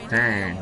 Dang.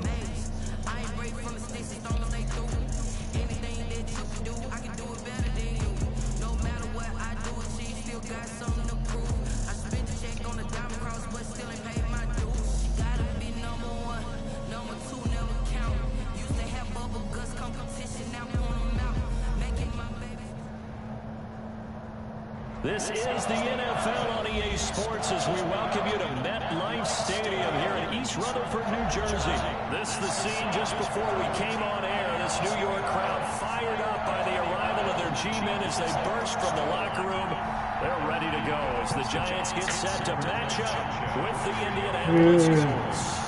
This is the NFL on EA Sports as we welcome you to MetLife Stadium here in East Rutherford, New Jersey. This is the scene just before we came on air. This New York crowd fired up by the arrival of their G-men as they burst from the locker room. They're ready to go as the Giants get set to match up with the Indianapolis Colts.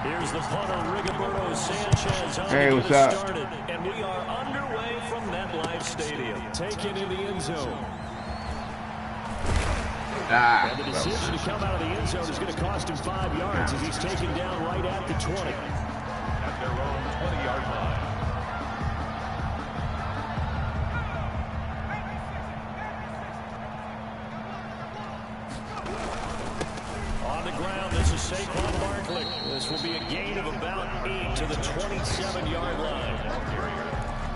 Here's the punter, Rigoberto Sanchez, on to get us started. And we are underway from MetLife Stadium. Taken in the end zone. And the decision to come out of the end zone is going to cost him 5 yards as he's taken down right at the 20. At their own 20-yard line. On the ground, this is Saquon Barkley. This will be a gain of about 8 to the 27-yard line.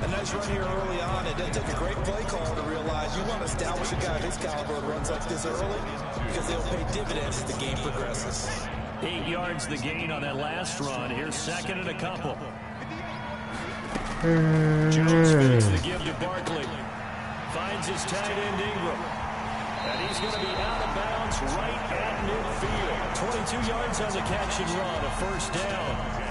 A nice run here early on. It doesn't take a great play call to realize you want to establish a guy of his caliber that runs like this early because they'll pay dividends as the game progresses. 8 yards the gain on that last run. Here's second and a couple. Jones fakes the give to Barkley. Finds his tight end Ingram. And he's going to be out of bounds right at midfield. 22 yards on the catch and run. A first down.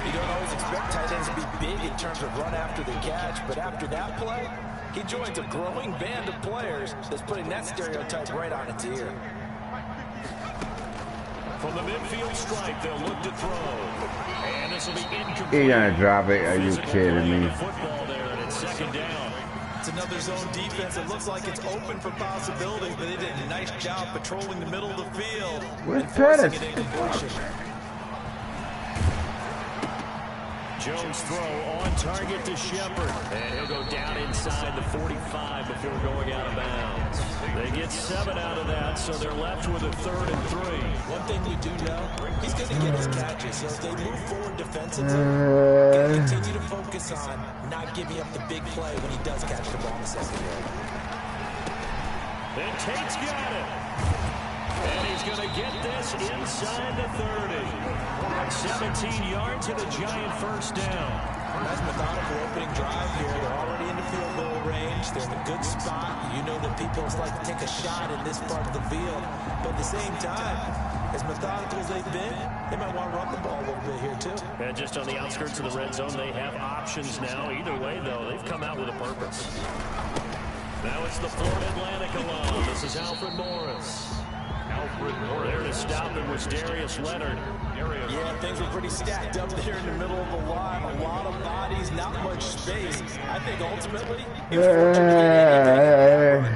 You don't always expect tight ends to be big in terms of run after the catch, but after that play, he joins a growing band of players that's putting that stereotype right on its ear. From the midfield stripe, they'll look to throw. And this will be incomplete. You're gonna drop it? Are you kidding me? Football there, and it's second down. It's another zone defense. It looks like it's open for possibilities, but they did a nice job patrolling the middle of the field. Where's Pettis? Jones throw on target to Shepard. And he'll go down inside the 45 before going out of bounds. They get 7 out of that, so they're left with a 3rd and 3. One thing we do know, he's going to get his catches. So as they move forward defensively, going to continue to focus on not giving up the big play when he does catch the ball in the secondary. And Tate's got it. And he's going to get this inside the 30. 17 yards and a giant first down. Nice methodical opening drive here. They're already in the field goal range. They're in a good spot. You know that people like to take a shot in this part of the field. But at the same time, as methodical as they've been, they might want to run the ball a little bit here too. And just on the outskirts of the red zone, they have options now. Either way, though, they've come out with a purpose. Now it's the Florida Atlantic alone. This is Alfred Morris. There to stop it was Darius Leonard. Yeah, things were pretty stacked up there in the middle of the line. A lot of bodies, not much space. I think ultimately, he was fortunate to get anything.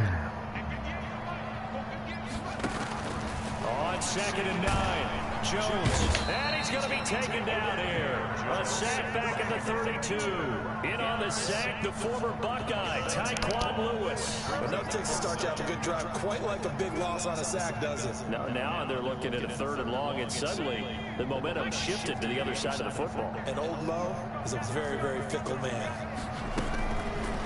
On 2nd and 9, Jones. And he's going to be taken down here. A sack back at the 32. In on the sack, the former Buckeye, Tyquan Lewis. But no takes to start you out a good drive, quite like a big loss on a sack, does it? Now they're looking at a 3rd and long, and suddenly the momentum shifted to the other side of the football. And Old Mo is a very, very fickle man.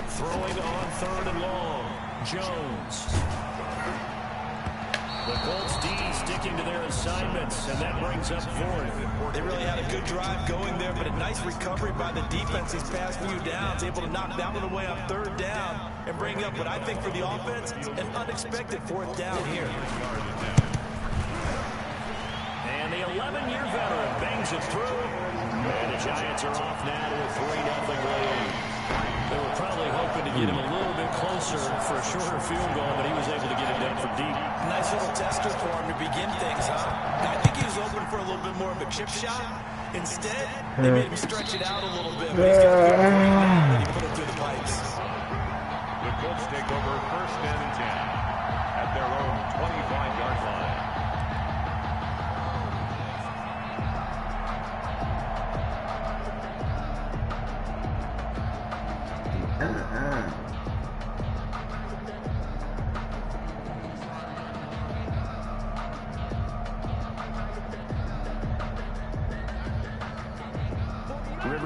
Throwing on 3rd and long, Jones. The Colts D sticking to their assignments, and that brings up 4th. They really had a good drive going there, but a nice recovery by the defense these past few downs, able to knock that one away on 3rd down and bring up what I think for the offense, an unexpected 4th down here. And the 11-year veteran bangs it through, and the Giants are off now to a 3-0 lead. They were probably hoping to get him a little bit closer for a shorter field goal, but he was able to get it done for deep. Nice little tester for him to begin things, huh? I think he was open for a little bit more of a chip shot. Instead, they made him stretch it out a little bit, but he's got to feel great now that he put it through the pipes. The Colts take over 1st and 10 at their own 25-yard line.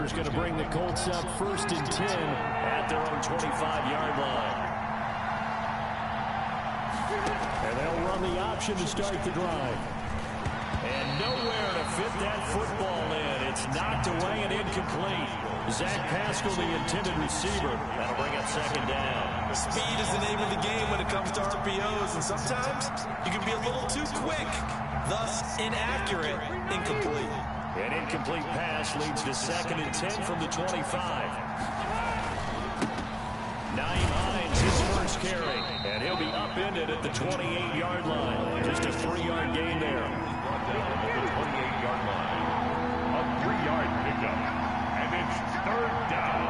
is going to bring the Colts up 1st and 10 at their own 25-yard line. And they'll run the option to start the drive. And nowhere to fit that football in. It's knocked away and incomplete. Zach Pascal, the intended receiver. That'll bring up 2nd down. Speed is the name of the game when it comes to RPOs, and sometimes you can be a little too quick, thus inaccurate, incomplete. An incomplete pass leads to 2nd and 10 from the 25. Nyheim Hines, his first carry, and he'll be upended at the 28-yard line. Just a 3-yard gain there. Brought down at the 28-yard line. A 3-yard pickup, and it's 3rd down.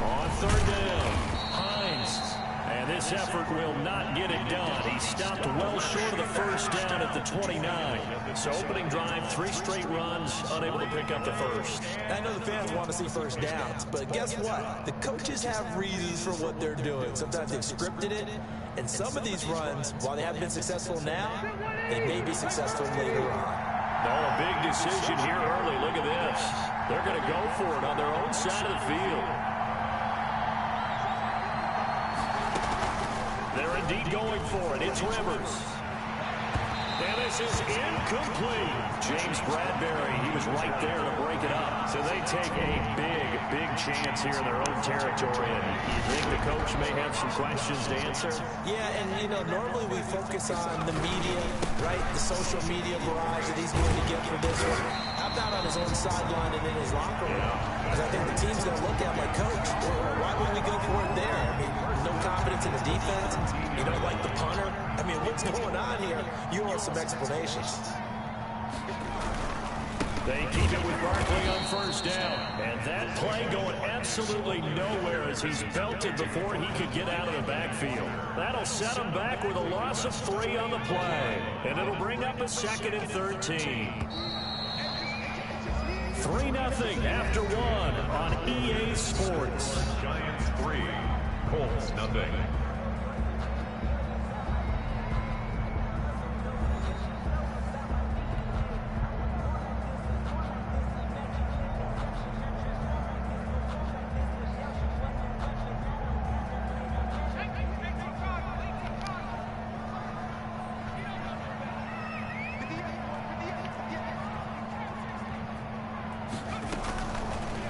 On 3rd down, Hines. And this effort will not get it done. He stopped well short of the 1st down at the 29. So opening drive, 3 straight runs, unable to pick up the 1st. I know the fans want to see 1st downs, but guess what? The coaches have reasons for what they're doing. Sometimes they've scripted it, and some of these runs, while they haven't been successful now, they may be successful later on. Oh, a big decision here early. Look at this. They're going to go for it on their own side of the field. They're indeed going for it. It's Rivers. And this is incomplete. James Bradbury, he was right there to break it up. So they take a big chance here in their own territory. And you think the coach may have some questions to answer? Yeah, and, you know, normally we focus on the media, right? The social media barrage that he's going to get for this one. How about on his own sideline and in his locker room? Because I think the team's going to look at him like, Coach, why would we go for it there? I mean, no confidence in the defense. You don't like the punter. I mean, what's going on here? You want some explanations. They keep it with Barkley on 1st down. And that play going absolutely nowhere as he's belted before he could get out of the backfield. That'll set him back with a loss of 3 on the play. And it'll bring up a 2nd and 13. 3-0 after 1 on EA Sports. Giants 3, Colts 0.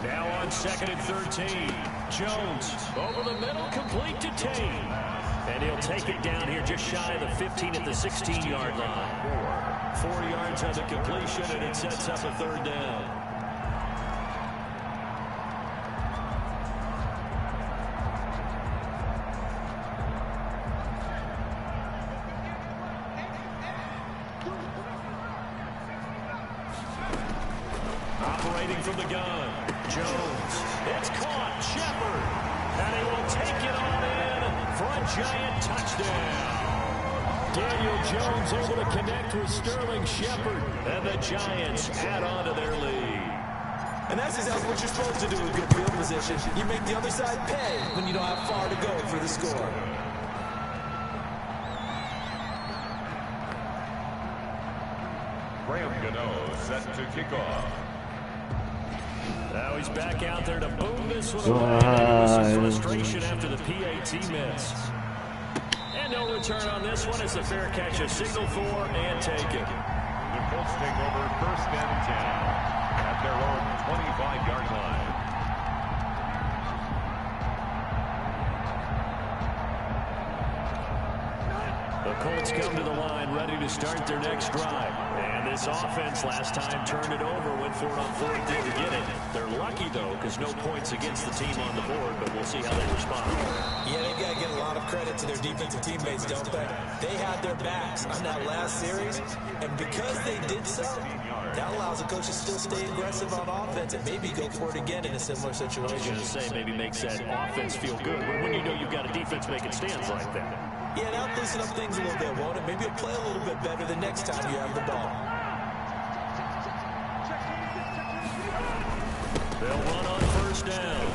Now on 2nd and 13. Jones over the middle, complete to Tate. And he'll take it down here just shy of the 15 at the 16-yard line. 4 yards on the completion, and it sets up a 3rd down. Operating from the gun, Jones. It's caught, Shepard. And he will take it on in for a Giant touchdown. Daniel Jones able to connect with Sterling Shepard. And the Giants add on to their lead. And that's exactly what you're supposed to do with good field position. You make the other side pay when you don't have far to go for the score. Graham Gano set to kick off. Now he's back out there to boom this one away. And some frustration after the PAT miss. And no return on this one as the fair catch is signaled for and taken. The Colts take over 1st and 10 at their own 25-yard line. The Colts come to the line ready to start their next drive. And this offense last time turned it over, went for it on 4th down to get it. They're lucky, though, because no points against the team on the board, but we'll see how they respond. Yeah, they've got to get a lot of credit to their defensive teammates, don't they? They had their backs on that last series, and because they did so, that allows the coach to still stay aggressive on offense and maybe go for it again in a similar situation. I was going to say, maybe makes that offense feel good when you know you've got a defense making stands like that. Yeah, that'll loosen up things a little bit, won't it? Maybe you'll play a little bit better the next time you have the ball. They'll run on 1st down.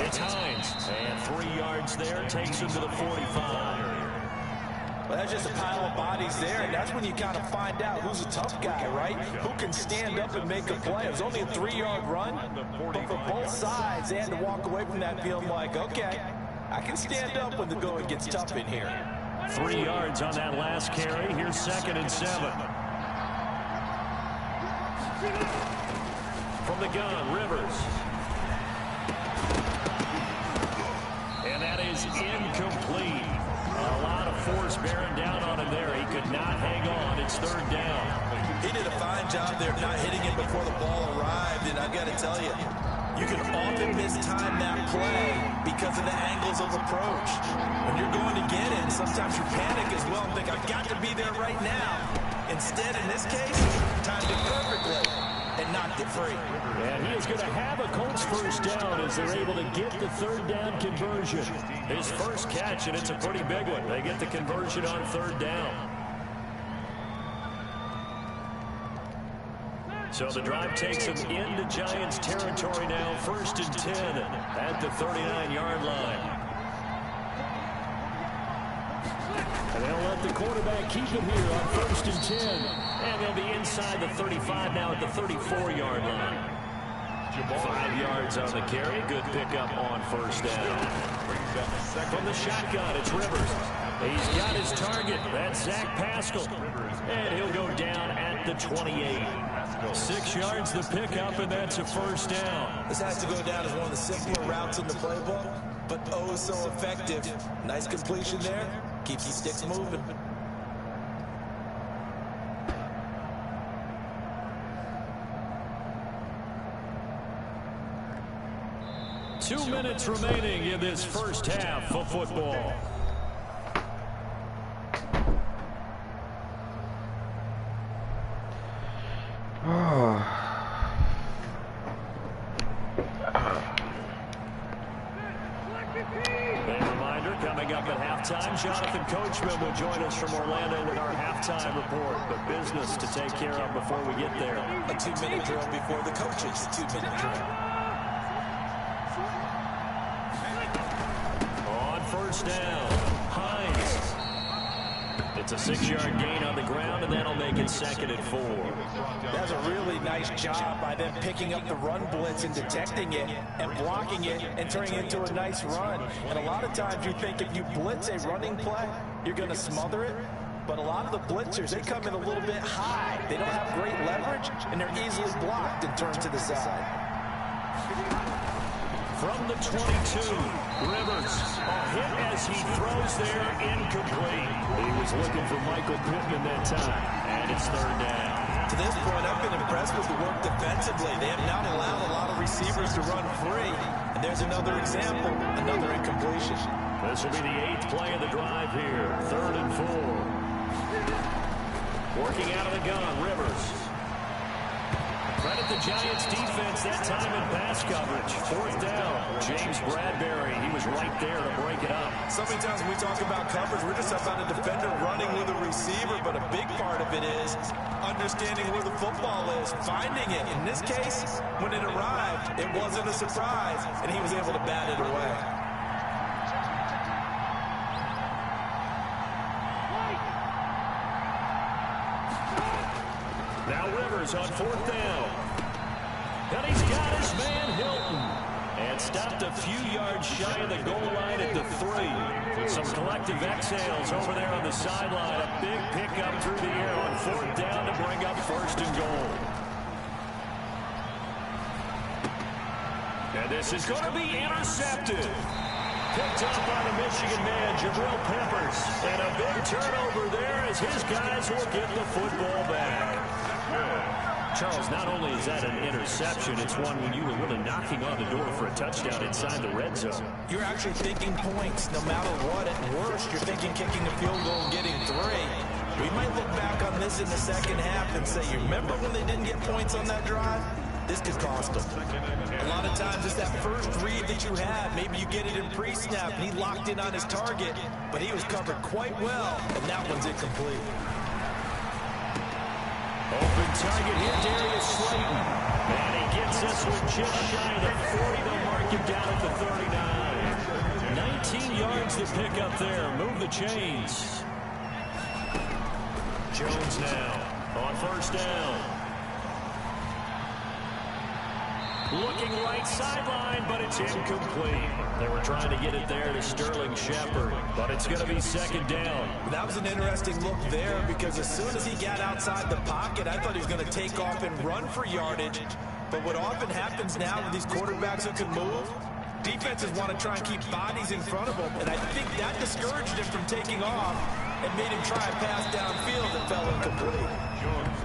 It's Hines. And 3 yards there takes him to the 45. Well, that's just a pile of bodies there, and that's when you kind of find out who's a tough guy, right? Who can stand up and make a play. It was only a 3-yard run, but for both sides, they had to walk away from that feeling like, okay, I can stand up when the going gets tough in here. 3 yards on that last carry. Here's 2nd and 7. From the gun, Rivers. And that is incomplete. A lot of force bearing down on him there. He could not hang on. It's 3rd down. He did a fine job there of not hitting him before the ball arrived, and I've got to tell you, you can often mistime that play because of the angles of approach. When you're going to get it, sometimes you panic as well and think, I've got to be there right now. Instead, in this case, timed it perfectly and knocked it free. And he is going to have a Colts first down as they're able to get the 3rd down conversion. His first catch, and it's a pretty big one. They get the conversion on 3rd down. So the drive takes them into Giants territory now. 1st and 10 at the 39-yard line. And they'll let the quarterback keep it here on 1st and 10. And they'll be inside the 35 now at the 34-yard line. 5 yards on the carry. Good pickup on 1st down. From the shotgun, it's Rivers. He's got his target. That's Zach Pascal. And he'll go down at the 28. 6 yards the pickup, and that's a 1st down. This has to go down as one of the simpler routes in the playbook, but oh so effective. Nice completion there. Keeps the sticks moving. Two minutes remaining in this first half of football. Jonathan Coachman will join us from Orlando with our halftime report. But business to take care of before we get there. A 2-minute drill before the coaches' 2-minute drill. On 1st down, Hines. It's a 6-yard gain on the ground, and that'll make it 2nd and 4. That's a really nice job by them picking up the run blitz and detecting it and blocking it and turning it into a nice run. And a lot of times you think if you blitz a running play, you're going to smother it. But a lot of the blitzers, they come in a little bit high. They don't have great leverage, and they're easily blocked and turned to the side. From the 22, Rivers. A hit as he throws there, incomplete. He was looking for Michael Pittman that time, and it's 3rd down. To this point, I've been impressed with the work defensively. They have not allowed a lot of receivers to run free. And there's another example, another incompletion. This will be the 8th play of the drive here. 3rd and 4. Working out of the gun, Rivers. Credit the Giants defense that time in pass coverage. 4th down. James Bradbury, he was right there to break it up. So many times when we talk about coverage, we're just about a defender running with a receiver, but a big part of it is understanding where the football is, finding it. In this case, when it arrived, it wasn't a surprise, and he was able to bat it away. Now Rivers on 4th down. And he's got his man Hilton. And stopped a few yards shy of the goal line at the 3. Some collective exhales over there on the sideline. A big pickup through the air on 4th down to bring up 1st and goal. And this is going to be intercepted. Picked up by the Michigan man, Jabril Peppers. And a big turnover there as his guys will get the football back. Charles, not only is that an interception, it's one when you were really knocking on the door for a touchdown inside the red zone. You're actually thinking points no matter what. At worst, you're thinking kicking a field goal and getting 3. We might look back on this in the second half and say, you remember when they didn't get points on that drive? This could cost them. A lot of times it's that first read that you have. Maybe you get it in pre-snap and he locked in on his target, but he was covered quite well, and that one's incomplete. Open target here, Darius Slayton. And he gets this one just shy of the 40. They'll mark him down at the 39. 19 yards to pick up there. Move the chains. Jones now on first down. Looking right sideline, but it's incomplete. They were trying to get it there to Sterling Shepard, but it's going to be second down. That was an interesting look there because as soon as he got outside the pocket, I thought he was going to take off and run for yardage. But what often happens now with these quarterbacks who can move, defenses want to try and keep bodies in front of them, and I think that discouraged him from taking off and made him try a pass downfield that fell incomplete.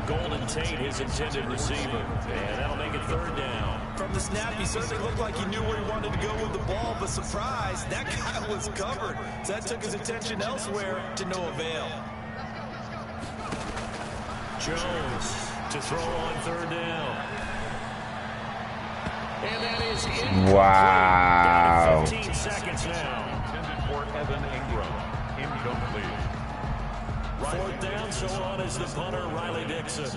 Golden Tate, his intended receiver, and that'll make it third down. From the snap, he certainly looked like he knew where he wanted to go with the ball, but surprise, that guy was covered. So that took his attention elsewhere to no avail. Jones to throw on third down. And that is incomplete. Wow. Down to 15 seconds now. Intended for Evan Ingram. Incomplete. Fourth down, so on is the punter, Riley Dixon.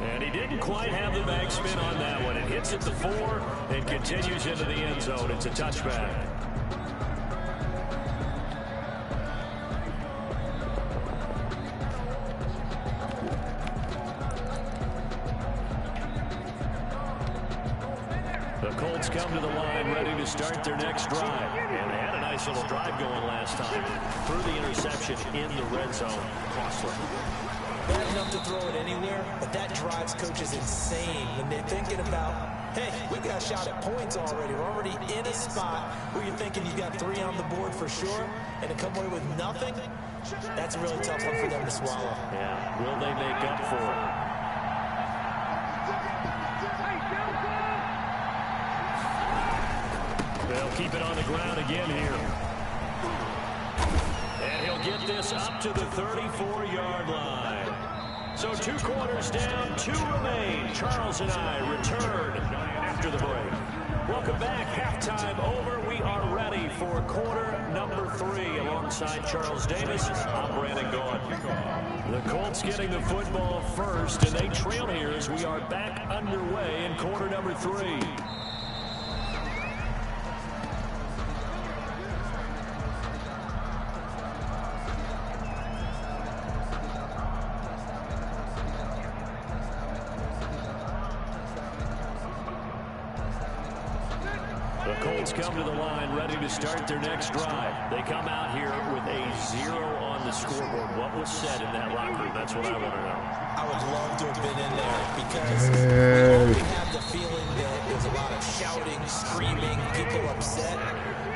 And he didn't quite have the backspin on that one. It hits at the 4 and continues into the end zone. It's a touchback. The Colts come to the line ready to start their next drive. And they had a nice little drive going last time. Threw the interception in the red zone. Costly. Bad enough to throw it anywhere, but that drives coaches insane when they're thinking about, hey, we got a shot at points already. We're already in a spot where you're thinking you've got 3 on the board for sure, and to come away with nothing, that's a really tough one for them to swallow. Yeah, will they make up for it? They'll keep it on the ground again here. And he'll get this up to the 34-yard line. So 2 quarters down, 2 remain. Charles and I return after the break. Welcome back. Halftime over. We are ready for quarter number 3. Alongside Charles Davis, I'm Brandon Gaughan. The Colts getting the football first, and they trail here as we are back underway in quarter number 3. The Colts come to the line ready to start their next drive. They come out here with a 0 on the scoreboard. What was said in that locker room? That's what I want to know. I would love to have been in there because we already have the feeling that there's a lot of shouting, screaming, people upset.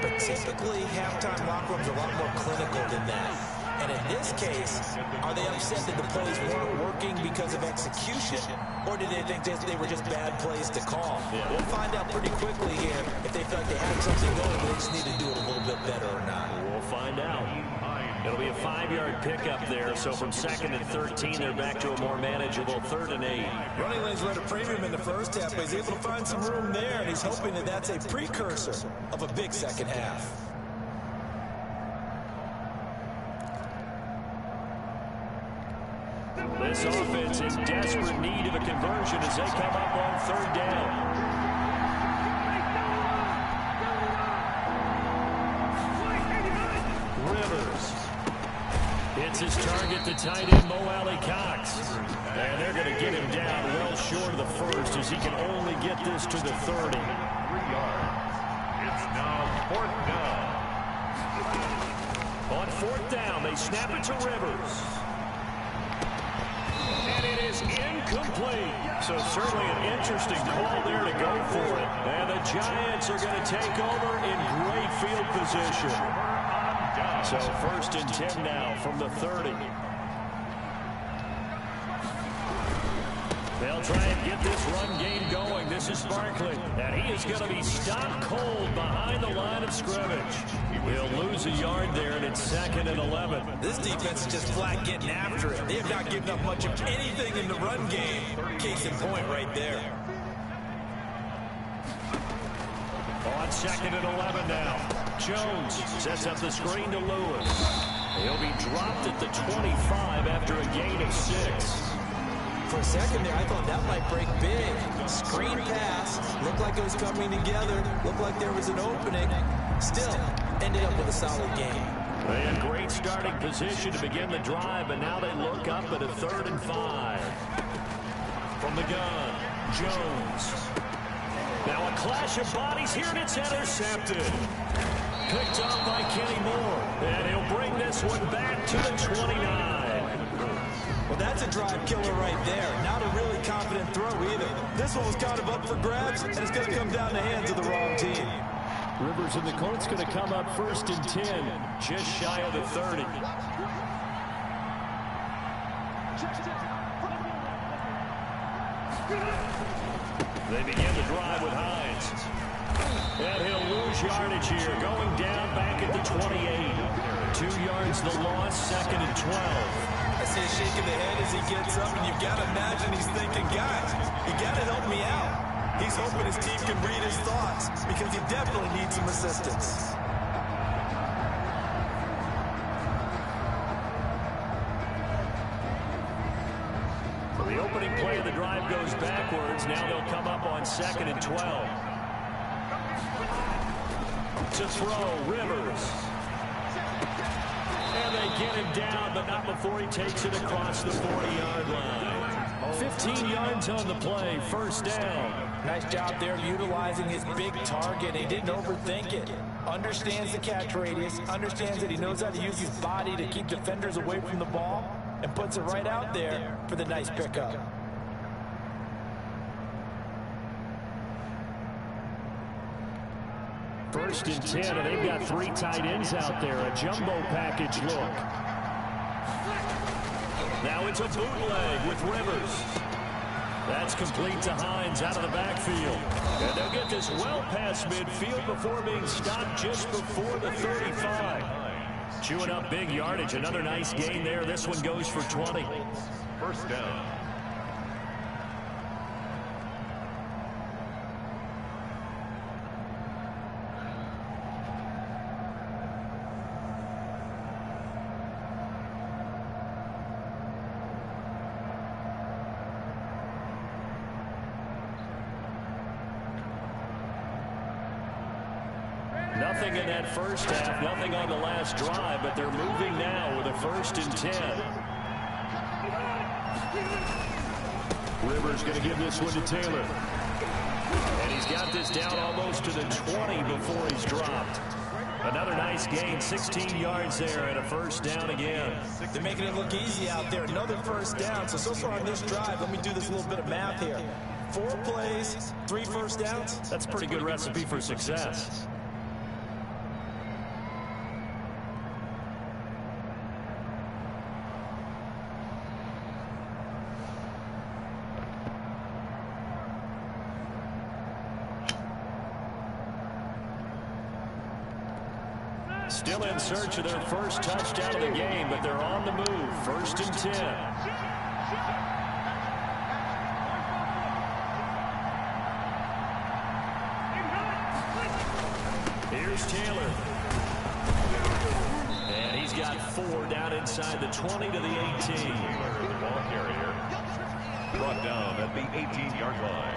But typically, halftime locker rooms are a lot more clinical than that. And in this case, are they upset that the plays weren't working because of execution? Or did they think they were just bad plays to call? Yeah. We'll find out pretty quickly here if they felt they had something going, but they just need to do it a little bit better or not. We'll find out. It'll be a 5-yard pickup there, so from 2nd and 13, they're back to a more manageable 3rd and 8. Running lanes were at a premium in the first half, but he's able to find some room there, and he's hoping that that's a precursor of a big second half. This offense in desperate need of a conversion as they come up on 3rd down. Rivers. It's his target, the tight end, Mo Alley Cox. And they're going to get him down well short of the first as he can only get this to the 30. 3 yards. It's now 4th down. On 4th down, they snap it to Rivers. And it is incomplete. So certainly an interesting call there to go for it. And the Giants are going to take over in great field position. So 1st and 10 now from the 30. They'll try and get this run game going. This is Barkley. And he is going to be stopped cold behind the line of scrimmage. He'll lose a yard there, and it's 2nd and 11. This defense is just flat getting after it. They have not given up much of anything in the run game. Case in point right there. On 2nd and 11 now. Jones sets up the screen to Lewis. He'll be dropped at the 25 after a gain of 6. For a second there, I thought that might break big. Screen pass, looked like it was coming together, looked like there was an opening. Still, ended up with a solid game. They had great starting position to begin the drive, but now they look up at a 3rd and 5. From the gun, Jones. Now a clash of bodies here, and it's intercepted. Picked up by Kenny Moore, and he'll bring this one back to the 29. Well, that's a drive killer right there. Not a really confident throw either. This one was kind of up for grabs, and it's going to come down the hands of the wrong team. Rivers and the Colts going to come up 1st and 10, just shy of the 30. They begin the drive with Hines. And he'll lose yardage here, going down back at the 28. 2 yards the loss, 2nd and 12. I see him shaking the head as he gets up, and you've got to imagine he's thinking, guys, you got to help me out. He's hoping his team can read his thoughts because he definitely needs some assistance. So the opening play of the drive goes backwards. Now they'll come up on 2nd and 12. To throw, Rivers. And they get him down, but not before he takes it across the 40-yard line. 15 yards on the play, 1st down. Nice job there utilizing his big target. He didn't overthink it. Understands the catch radius, understands that he knows how to use his body to keep defenders away from the ball, and puts it right out there for the nice pickup. First and 10, and they've got 3 tight ends out there. A jumbo package look. Now it's a bootleg with Rivers. That's complete to Hines out of the backfield. And they'll get this well past midfield before being stopped just before the 35. Chewing up big yardage. Another nice gain there. This one goes for 20. 1st down. Nothing in that first half, nothing on the last drive, but they're moving now with a 1st and 10. Rivers going to give this one to Taylor. And he's got this down almost to the 20 before he's dropped. Another nice gain, 16 yards there, and a 1st down again. They're making it look easy out there. Another 1st down. So far on this drive, let me do this little bit of math here. 4 plays, 3 1st downs. That's a pretty good recipe for success. Still in search of their first touchdown of the game, but they're on the move. 1st and 10. Here's Taylor. And he's got 4 down inside the 20 to the 18. The ball carrier brought down at the 18-yard line.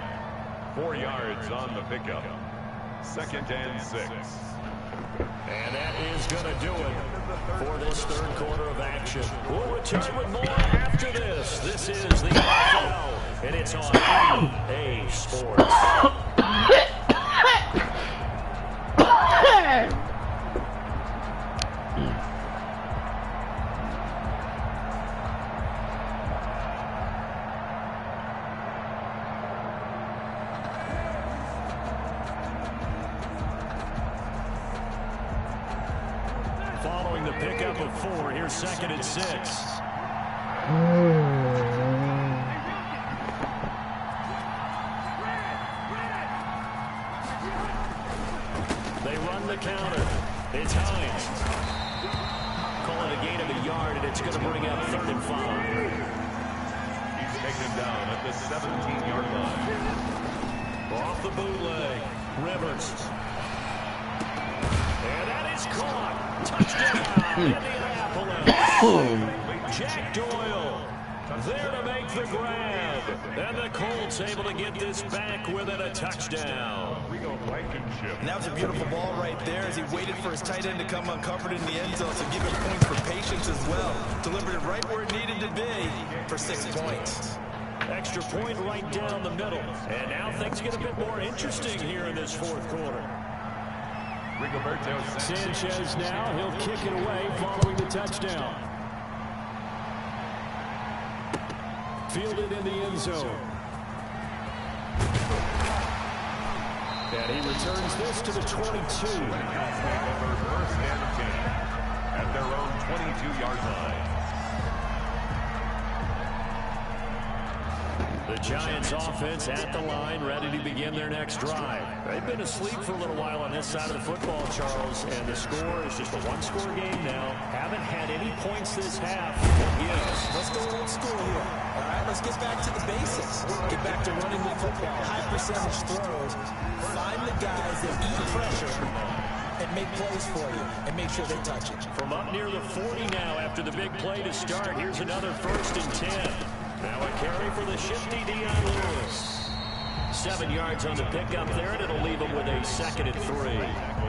4 yards on the pickup. 2nd and 6. And that is going to do it for this 3rd quarter of action. We'll return with more after this. This is the NFL, and it's on EA Sports. Following the pickup of 4, here's 2nd and 6. They run the counter. It's Hines. Call it a gain of a yard, and it's going to bring up 3rd and 5. He's taken down at the 17-yard line. Off the bootleg, Rivers. And that is caught. Touchdown, Indianapolis. Jack Doyle. there to make the grab. And the Colts able to get this back within a touchdown. And that was a beautiful ball right there as he waited for his tight end to come uncovered in the end zone. So give him points for patience as well. Delivered it right where it needed to be for 6 points. Extra point right down the middle. And now things get a bit more interesting here in this fourth quarter. Sanchez now, he'll kick it away following the touchdown. Fielded in the end zone. And he returns this to the 22. First and 10 at their own 22-yard line. The Giants offense at the line, ready to begin their next drive. They've been asleep for a little while on this side of the football, Charles, and the score is just a one-score game now. Haven't had any points this half. Yes. Let's go old school here. All right, let's get back to the basics. Get back to running the football, high percentage throws. Find the guys that eat pressure and make plays for you and make sure they touch it. From up near the 40 now after the big play to start, here's another 1st and 10. Now a carry for the shifty Dion Lewis. 7 yards on the pickup there, and it'll leave him with a 2nd and 3.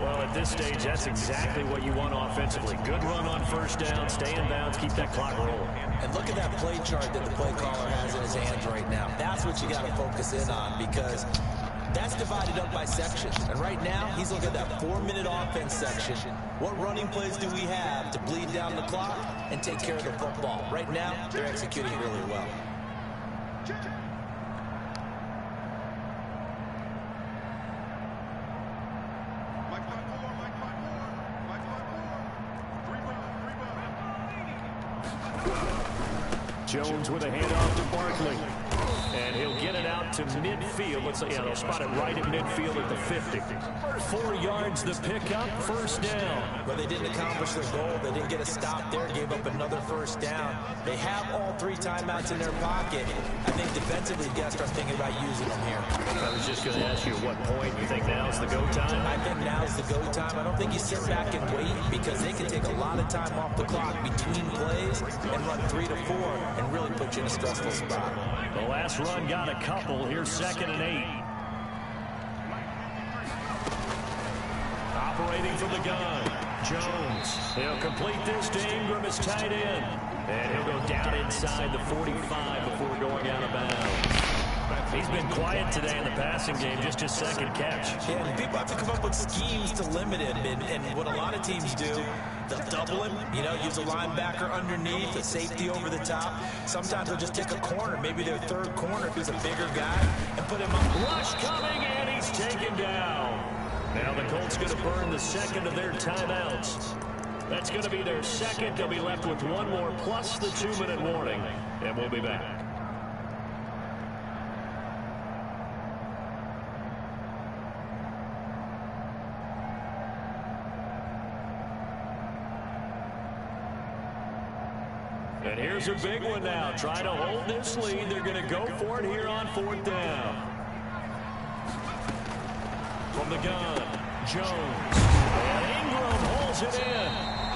Well, at this stage, that's exactly what you want offensively. Good run on 1st down, stay in bounds, keep that clock rolling. And look at that play chart that the play caller has in his hands right now. That's what you got to focus in on because that's divided up by sections. And right now, he's looking at that 4-minute offense section. What running plays do we have to bleed down the clock and take care of the football? Right now, they're executing really well. Jones with a handoff to Barkley. And he'll get it out to midfield. Looks like, yeah, they'll spot it right at midfield at the 50. 4 yards the pickup, 1st down. But they didn't accomplish their goal. They didn't get a stop there, gave up another 1st down. They have all 3 timeouts in their pocket. I think defensively, you got to start thinking about using them here. I was just going to ask you at what point you think now's the go time? I think now's the go time. I don't think you sit back and wait because they can take a lot of time off the clock between plays and run 3 to 4 and really put you in a stressful spot. The last run got a couple. Here's 2nd and 8. Operating from the gun, Jones. He'll complete this to Ingram, his tight end. And he'll go down inside the 45 before going out of bounds. He's been quiet today in the passing game, just his 2nd catch. Yeah, and people have to come up with schemes to limit him. And what a lot of teams do, they'll double him, use a linebacker underneath, a safety over the top. Sometimes they'll just take a corner, maybe their 3rd corner if he's a bigger guy, and put him up. Rush coming, and he's taken down. Now the Colts going to burn the 2nd of their timeouts. That's going to be their 2nd. They'll be left with 1 more plus the 2-minute warning, and we'll be back. And here's a big one now. Trying to hold this lead. They're going to go for it here on 4th down. From the gun, Jones. And Ingram holds it in.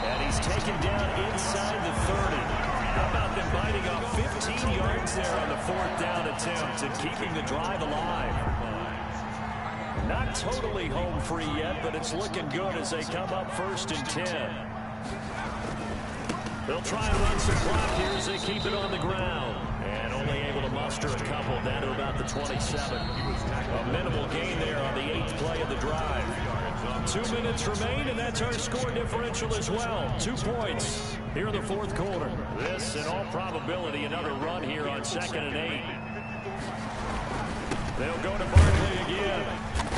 And he's taken down inside the 30. How about them biting off 15 yards there on the 4th down attempt and keeping the drive alive? Not totally home free yet, but it's looking good as they come up 1st and 10. They'll try and run some clock here as they keep it on the ground. And only able to muster a couple down to about the 27. A minimal gain there on the 8th play of the drive. 2 minutes remain, and that's our score differential as well. 2 points here in the 4th quarter. This, in all probability, another run here on 2nd and 8. They'll go to Barkley again.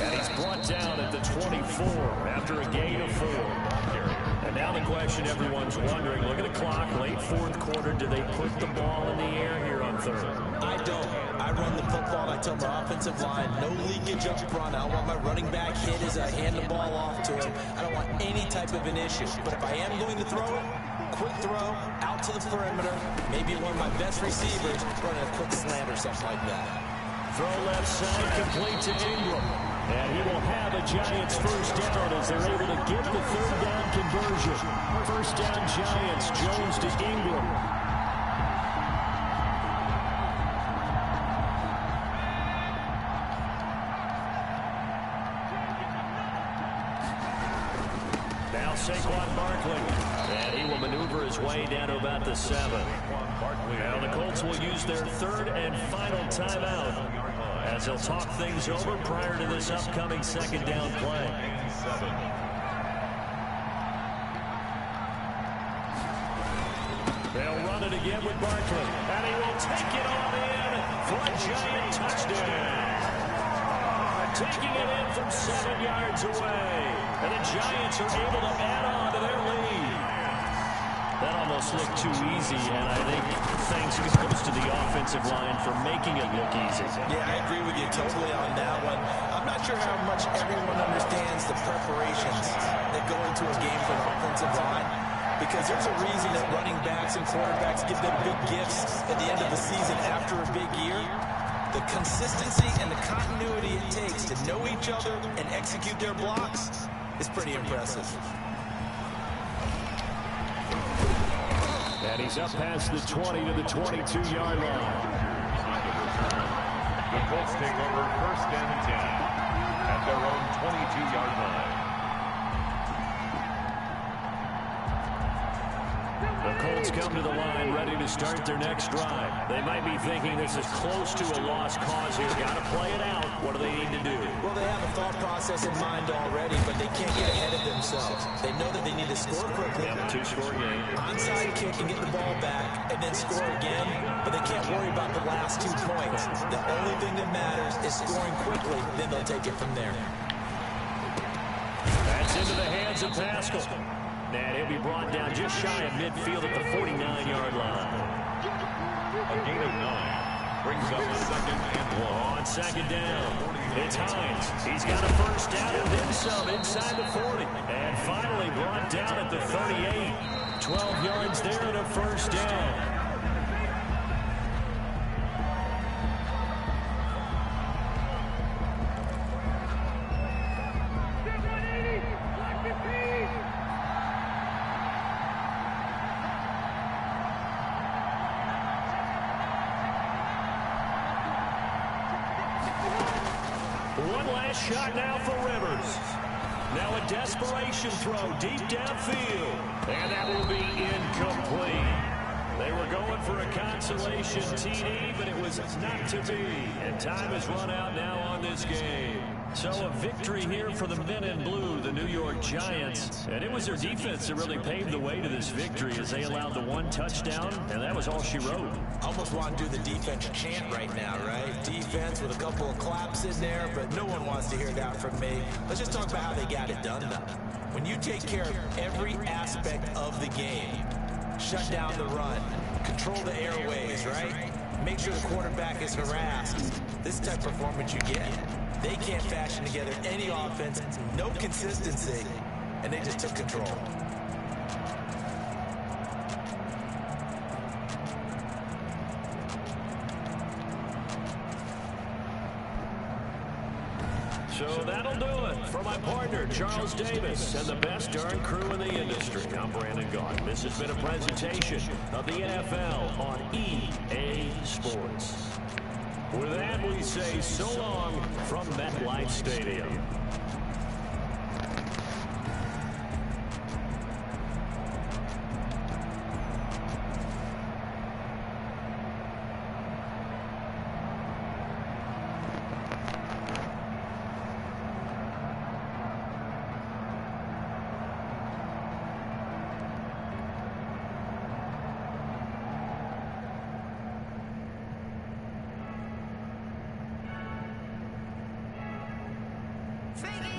And he's brought down at the 24 after a gain of 4. And now the question everyone's wondering, look at the clock, late 4th quarter, do they put the ball in the air here on 3rd? I don't. I run the football. I tell my offensive line, no leakage up front. I want my running back hit as I hand the ball off to him. I don't want any type of an issue. But if I am going to throw it, quick throw, out to the perimeter, maybe one of my best receivers running a quick slant or something like that. Throw left side, complete to Ingram. And he will have a Giants 1st down as they're able to get the 3rd down conversion. 1st down Giants, Jones to Ingram. Saquon Barkley. And he will maneuver his way down to about the 7. Now the Colts will use their third and final timeout as they'll talk things over prior to this upcoming second down play. They'll run it again with Barkley. And he will take it on in for a giant touchdown. Taking it in from 7 yards away. And the Giants are able to add on to their lead. That almost looked too easy, and I think thanks goes to the offensive line for making it look easy. Yeah, I agree with you totally on that one. I'm not sure how much everyone understands the preparations that go into a game for the offensive line, because there's a reason that running backs and quarterbacks give them big gifts at the end of the season after a big year. The consistency and the continuity it takes to know each other and execute their blocks is pretty impressive. And he's up past the 20 to the 22-yard line. The Colts take over 1st and 10 at their own 22-yard line. The Colts come to the line ready to start their next drive. They might be thinking this is close to a lost cause here. Got to play it out. What do they need to do? Well, they have a thought process in mind already, but they can't get ahead of themselves. They know that they need to score quickly. Yep, 2-score game. Onside kick and get the ball back and then score again, but they can't worry about the last 2 points. The only thing that matters is scoring quickly, then they'll take it from there. That's into the hands of Pascal. And he'll be brought down just shy of midfield at the 49-yard line. A gain of 9 brings up 2nd and 1. On 2nd down, it's Hines. He's got a first down and then some inside the 40. And finally brought down at the 38. 12 yards there and a first down. One last shot now for Rivers. Now a desperation throw deep downfield. And that will be incomplete. They were going for a consolation TD, but it was not to be. And time has run out now on this game. So a victory here for the men in blue, the New York Giants. And it was their defense that really paved the way to this victory as they allowed the 1 touchdown, and that was all she wrote. Almost want to do the defense chant right now, right? Defense with a couple of claps in there, but no one wants to hear that from me. Let's just talk about how they got it done, though. When you take care of every aspect of the game, shut down the run, control the airways, right? Make sure the quarterback is harassed. This type of performance you get. They can't fashion together any offense, no consistency, and they just took control. So that'll do it for my partner, Charles Davis, and the best darn crew in the industry. I'm Brandon Gaughan. This has been a presentation of the NFL on EA Sports. With that, we say so long from MetLife Stadium. Fake